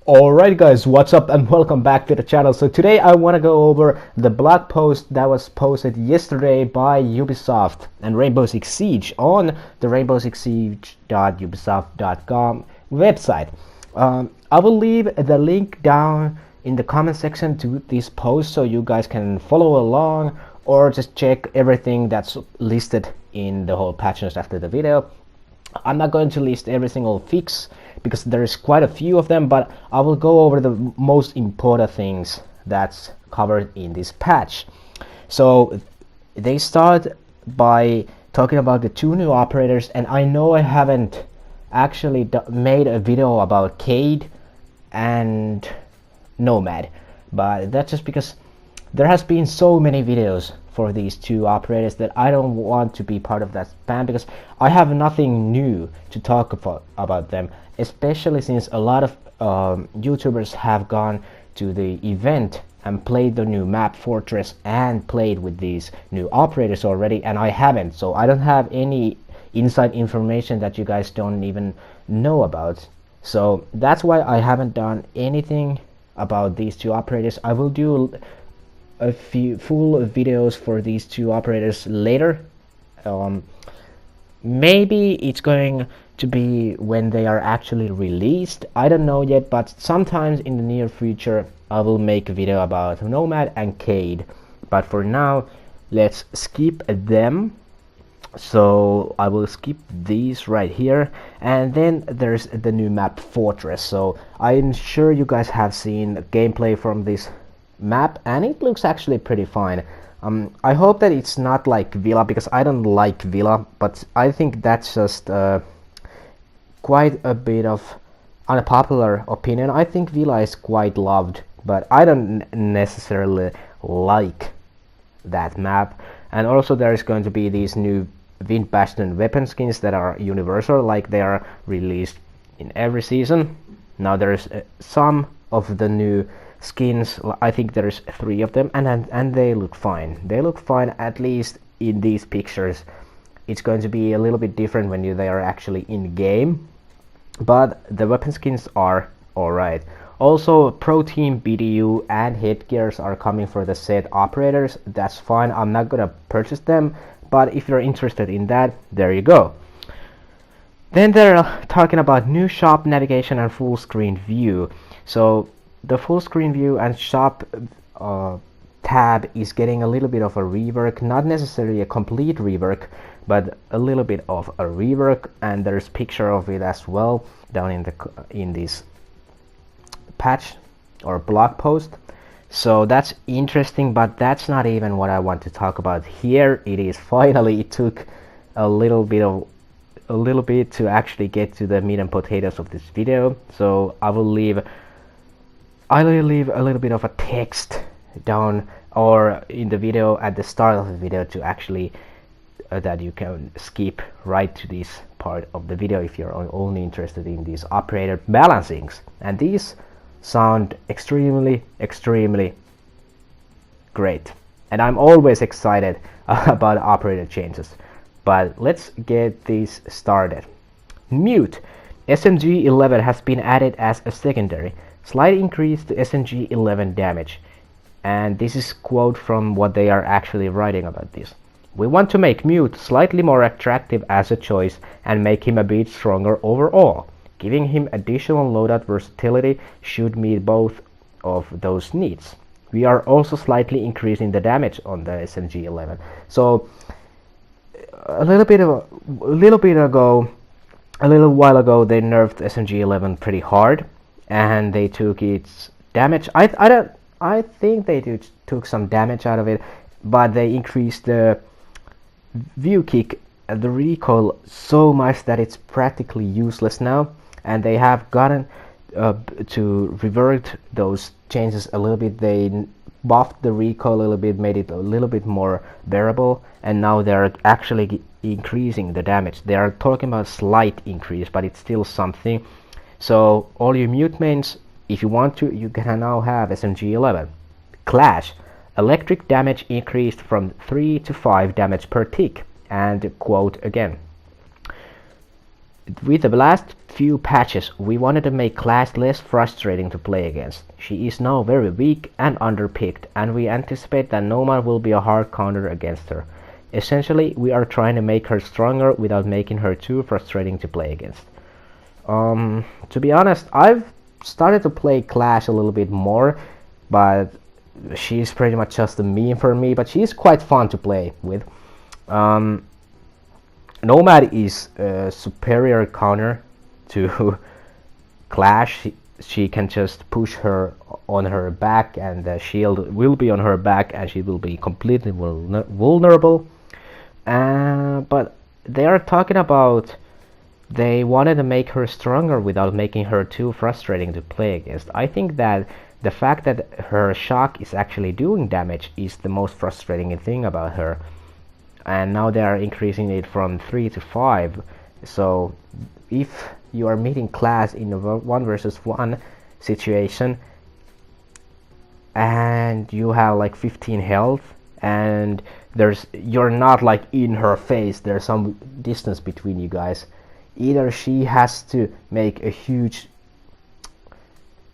Alright guys, what's up and welcome back to the channel. So today I want to go over the blog post that was posted yesterday by Ubisoft and Rainbow Six Siege on the rainbowsixsiege.ubisoft.com website. I will leave the link down in the comment section to this post so you guys can follow along or just check everything that's listed in the whole patch notes after the video. I'm not going to list every single fix because there is quite a few of them, but I will go over the most important things that's covered in this patch. So they start by talking about the two new operators, and I know I haven't actually made a video about Cade and Nomad, but that's just because there has been so many videos for these two operators that I don't want to be part of that spam because I have nothing new to talk about them, especially since a lot of YouTubers have gone to the event and played the new map Fortress and played with these new operators already, and I haven't, so I don't have any inside information that you guys don't even know about. So that's why I haven't done anything about these two operators. I will do a few full videos for these two operators later. Maybe it's going to be when they are actually released, I don't know yet, but sometimes in the near future I will make a video about Nomad and Cade, but for now let's skip them. So I will skip these right here, and then there's the new map Fortress. So I'm sure you guys have seen gameplay from this map and it looks actually pretty fine. I hope that it's not like Villa, because I don't like Villa, but I think that's just quite a bit of unpopular opinion. I think Villa is quite loved, but I don't necessarily like that map. And also there is going to be these new Wind Bastion weapon skins that are universal, like they are released in every season. Now there's some of the new skins, I think there's 3 of them, and they look fine. They look fine, at least in these pictures. It's going to be a little bit different when they are actually in game, but the weapon skins are alright. Also, Pro Team BDU and headgears are coming for the set operators. That's fine, I'm not gonna purchase them, but if you're interested in that, there you go. Then they're talking about new shop navigation and full screen view. So the full screen view and shop tab is getting a little bit of a rework, not necessarily a complete rework, but a little bit of a rework, and there's picture of it as well down in this patch or blog post. So that's interesting, but that's not even what I want to talk about here. It is finally, it took a little bit to actually get to the meat and potatoes of this video, so I will leave a little bit of a text down or in the video at the start of the video to actually that you can skip right to this part of the video if you're only interested in these operator balancings. And these sound extremely great, and I'm always excited about operator changes. But let's get this started. Mute. SMG-11 has been added as a secondary. Slight increase to SMG-11 damage. And this is quote from what they are actually writing about this. We want to make Mute slightly more attractive as a choice and make him a bit stronger overall. Giving him additional loadout versatility should meet both of those needs. We are also slightly increasing the damage on the SMG-11. So a little while ago they nerfed SMG-11 pretty hard, and they took its damage. I think they took some damage out of it, but they increased the view kick and the recoil so much that it's practically useless now, and they have gotten to revert those changes a little bit. They buffed the recoil a little bit, made it a little bit more bearable, and now they're actually increasing the damage. They are talking about slight increase, but it's still something. So all you Mute mains, if you want to, you can now have SMG-11. Clash. Electric damage increased from 3 to 5 damage per tick. And quote again. With the last few patches, we wanted to make Clash less frustrating to play against. She is now very weak and underpicked, and we anticipate that Nomad will be a hard counter against her. Essentially, we are trying to make her stronger without making her too frustrating to play against. To be honest, I've started to play Clash a little bit more, but she's pretty much just a meme for me, but she's quite fun to play with. Nomad is a superior counter to Clash. She can just push her on her back, and the shield will be on her back, and she will be completely vulnerable. But they are talking about they wanted to make her stronger without making her too frustrating to play against. I think that the fact that her shock is actually doing damage is the most frustrating thing about her. And now they are increasing it from 3 to 5. So if you are meeting Clash in a 1 versus 1 situation and you have like 15 health and you're not like in her face, there's some distance between you guys, either she has to make a huge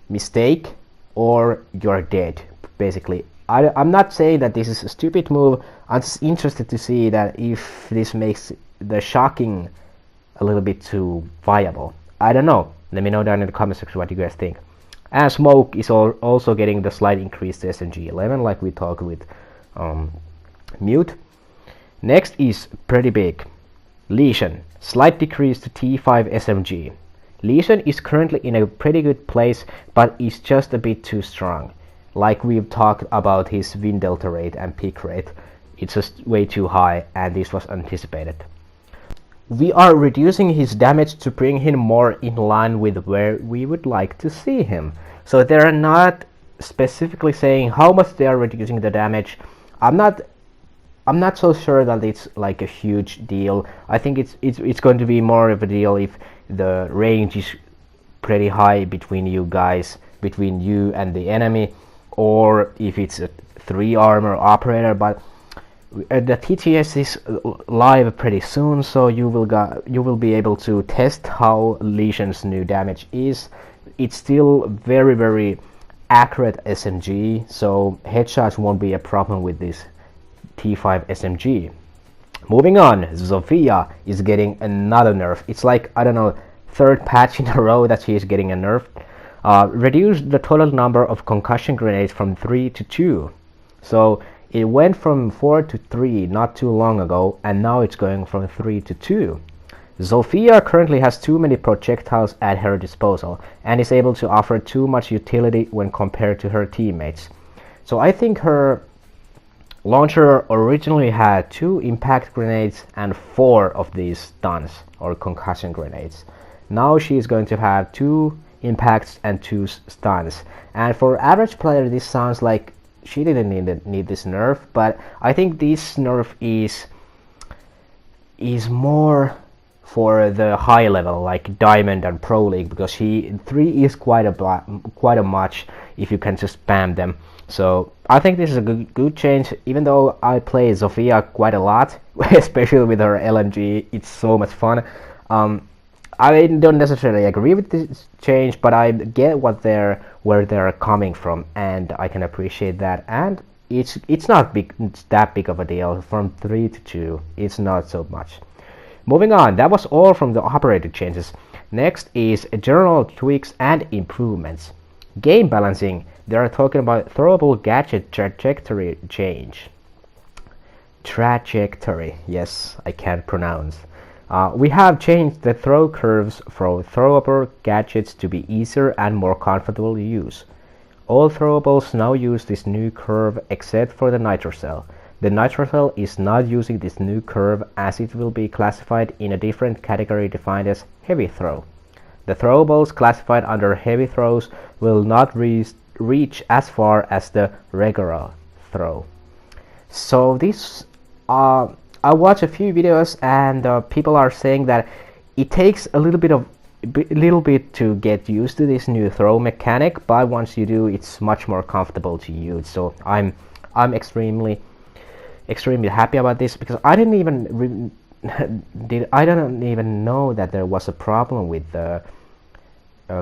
mistake or you're dead, basically. I'm not saying that this is a stupid move. I'm just interested to see that if this makes the shocking a little bit too viable. I don't know. Let me know down in the comment section what you guys think. And Smoke is also getting the slight increase to SMG 11, like we talked with Mute. Next is pretty big. Lesion, slight decrease to T5 SMG. Lesion is currently in a pretty good place, but is just a bit too strong. Like we've talked about his win delta rate and peak rate, it's just way too high, and this was anticipated. We are reducing his damage to bring him more in line with where we would like to see him. So they're not specifically saying how much they are reducing the damage. I'm not so sure that it's like a huge deal. I think it's going to be more of a deal if the range is pretty high between you guys, between you and the enemy, or if it's a 3 armor operator. But the TTS is live pretty soon, so you will be able to test how Lesion's new damage is. It's still very accurate SMG, so headshots won't be a problem with this T5 SMG. Moving on, Zofia is getting another nerf. It's like, I don't know, 3rd patch in a row that she is getting a nerf. Reduced the total number of concussion grenades from 3 to 2. So it went from 4 to 3 not too long ago, and now it's going from 3 to 2. Zofia currently has too many projectiles at her disposal and is able to offer too much utility when compared to her teammates. So I think her launcher originally had 2 impact grenades and 4 of these stuns or concussion grenades. Now she is going to have 2 impacts and 2 stuns. And for average player, this sounds like she didn't need this nerf, but I think this nerf is more for the high level, like Diamond and Pro League, because 3 is quite a much if you can just spam them. So I think this is a good change, even though I play Zofia quite a lot, especially with her LMG. It's so much fun. I don't necessarily agree with this change, but I get where they're coming from, and I can appreciate that. And it's not that big of a deal. From 3 to 2, it's not so much. Moving on, that was all from the operator changes. Next is general tweaks and improvements. Game balancing, they are talking about throwable gadget trajectory change. Trajectory, yes, I can't pronounce. We have changed the throw curves for throwable gadgets to be easier and more comfortable to use. All throwables now use this new curve except for the Nitrocell. The Nitrocell is not using this new curve as it will be classified in a different category defined as heavy throw. The throwables classified under heavy throws will not reach as far as the regular throw. So this I watched a few videos, and people are saying that it takes a little bit to get used to this new throw mechanic, but once you do, it's much more comfortable to use. So I'm extremely happy about this, because I didn't even I don't even know that there was a problem with the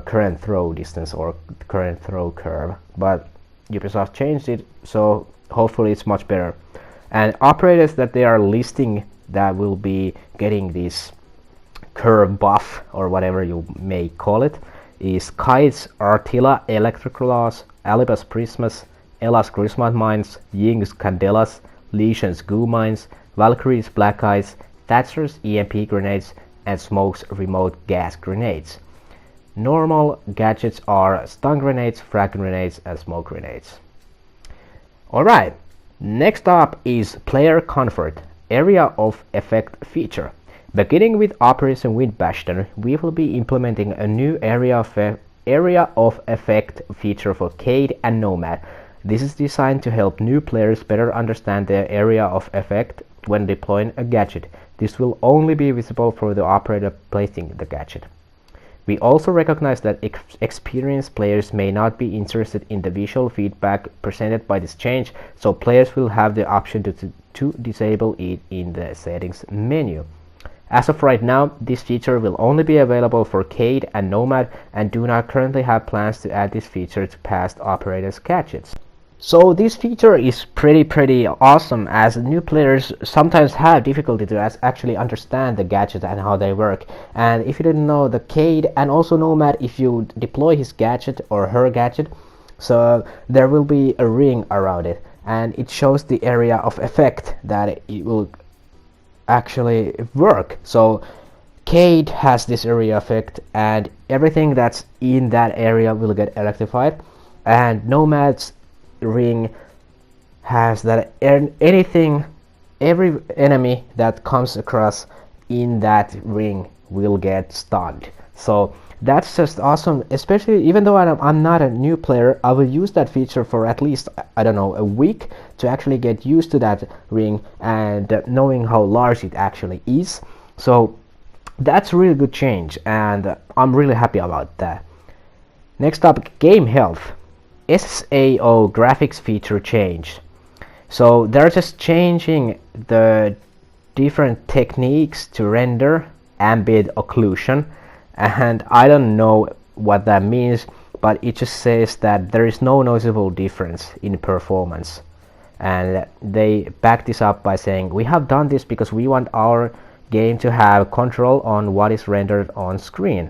current throw distance or current throw curve, but Ubisoft changed it, so hopefully it's much better. And operators that they are listing that will be getting this curve buff, or whatever you may call it, is Kites, Artilla, Electroclaws, Alibus Prismas, Ella's Grismont Mines, Ying's Candelas, Lesion's Goo Mines, Valkyrie's Black Eyes, Thatcher's EMP Grenades, and Smoke's Remote Gas Grenades. Normal gadgets are Stun Grenades, Frag Grenades, and Smoke Grenades. Alright, next up is Player Comfort, Area of Effect feature. Beginning with Operation Wind Bastion, we will be implementing a new area of effect feature for Cade and Nomad. This is designed to help new players better understand their area of effect when deploying a gadget. This will only be visible for the operator placing the gadget. We also recognize that experienced players may not be interested in the visual feedback presented by this change, so players will have the option to disable it in the settings menu. As of right now, this feature will only be available for Cade and Nomad, and do not currently have plans to add this feature to past operators' gadgets. So this feature is pretty awesome, as new players sometimes have difficulty to actually understand the gadget and how they work. And if you didn't know, the Cade and also Nomad, if you deploy his gadget or her gadget, so there will be a ring around it, and it shows the area of effect that it will actually work. So Cade has this area effect, and everything that's in that area will get electrified, and Nomad's ring has that every enemy that comes across in that ring will get stunned. So that's just awesome, especially even though I'm not a new player. I will use that feature for at least, I don't know, a week to actually get used to that ring and knowing how large it actually is. So that's a really good change, and I'm really happy about that. Next up, game health. SAO graphics feature change. So they're just changing the different techniques to render ambient occlusion, and I don't know what that means, but it just says that there is no noticeable difference in performance. And they back this up by saying, we have done this because we want our game to have control on what is rendered on screen.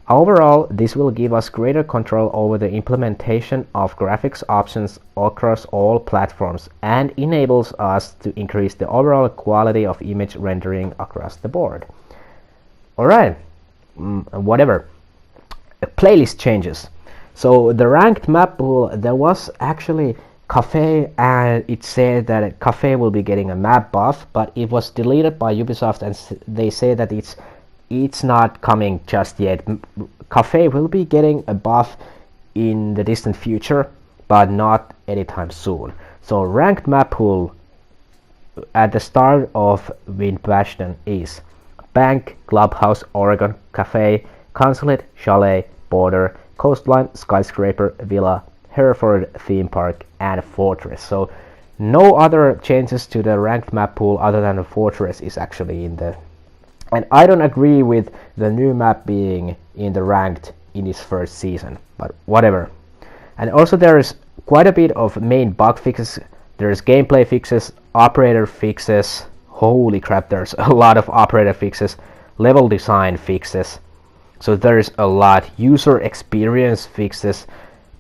Overall, this will give us greater control over the implementation of graphics options across all platforms, and enables us to increase the overall quality of image rendering across the board. Alright, whatever. Playlist changes. So the ranked map pool, there was actually Cafe, and it said that Cafe will be getting a map buff, but it was deleted by Ubisoft, and they say that it's not coming just yet. Cafe will be getting a buff in the distant future, but not anytime soon. So ranked map pool at the start of Wind Bastion is Bank, Clubhouse, Oregon, Cafe, Consulate, Chalet, Border, Coastline, Skyscraper, Villa, Hereford, Theme Park, and Fortress. So no other changes to the ranked map pool other than the Fortress is actually in there. And I don't agree with the new map being in the ranked in its first season, but whatever. And also there is quite a bit of main bug fixes. There's gameplay fixes, operator fixes. Holy crap, there's a lot of operator fixes, level design fixes. So there's a lot, user experience fixes,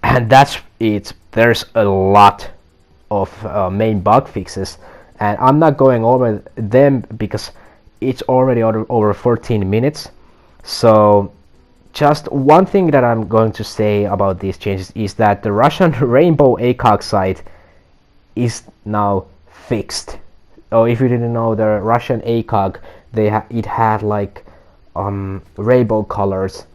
and that's it. There's a lot of main bug fixes, and I'm not going over them because it's already over 14 minutes. So just one thing that I'm going to say about these changes is that the Russian Rainbow ACOG site is now fixed. Oh, if you didn't know, the Russian ACOG, it had like rainbow colors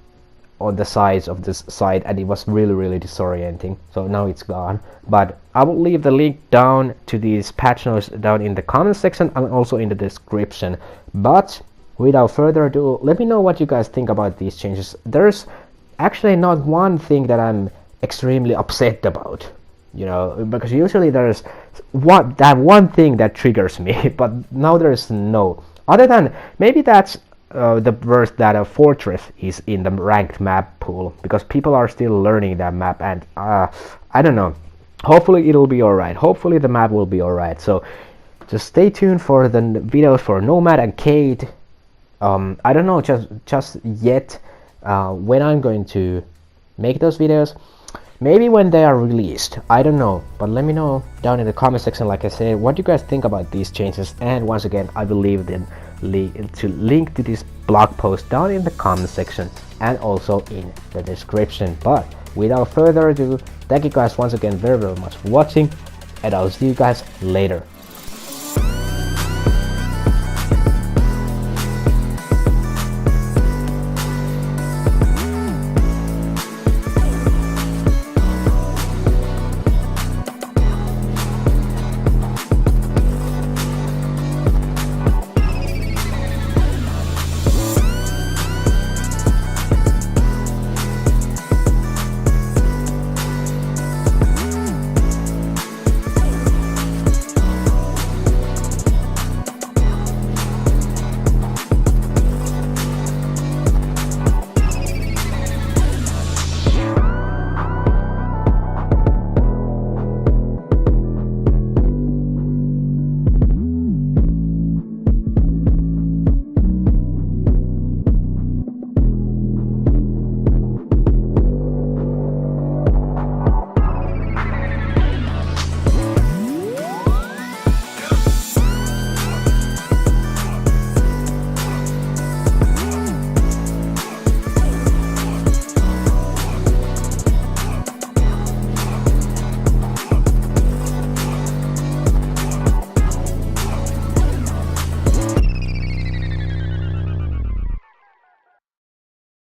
on the sides of this site, and it was really disorienting. So now it's gone, but I will leave the link down to these patch notes down in the comment section and also in the description. But without further ado, let me know what you guys think about these changes. There's actually not one thing that I'm extremely upset about, you know, because usually there's one thing that triggers me, but now there's no. Other than maybe that's the worst that a fortress is in the ranked map pool, because people are still learning that map, and I don't know. Hopefully it'll be alright. Hopefully the map will be alright. So just stay tuned for the videos for Nomad and Kate. I don't know just yet when I'm going to make those videos. Maybe when they are released, I don't know, but let me know down in the comment section, like I said, what do you guys think about these changes. And once again, I will leave the link to this blog post down in the comment section and also in the description. But without further ado, thank you guys once again very much for watching, and I'll see you guys later.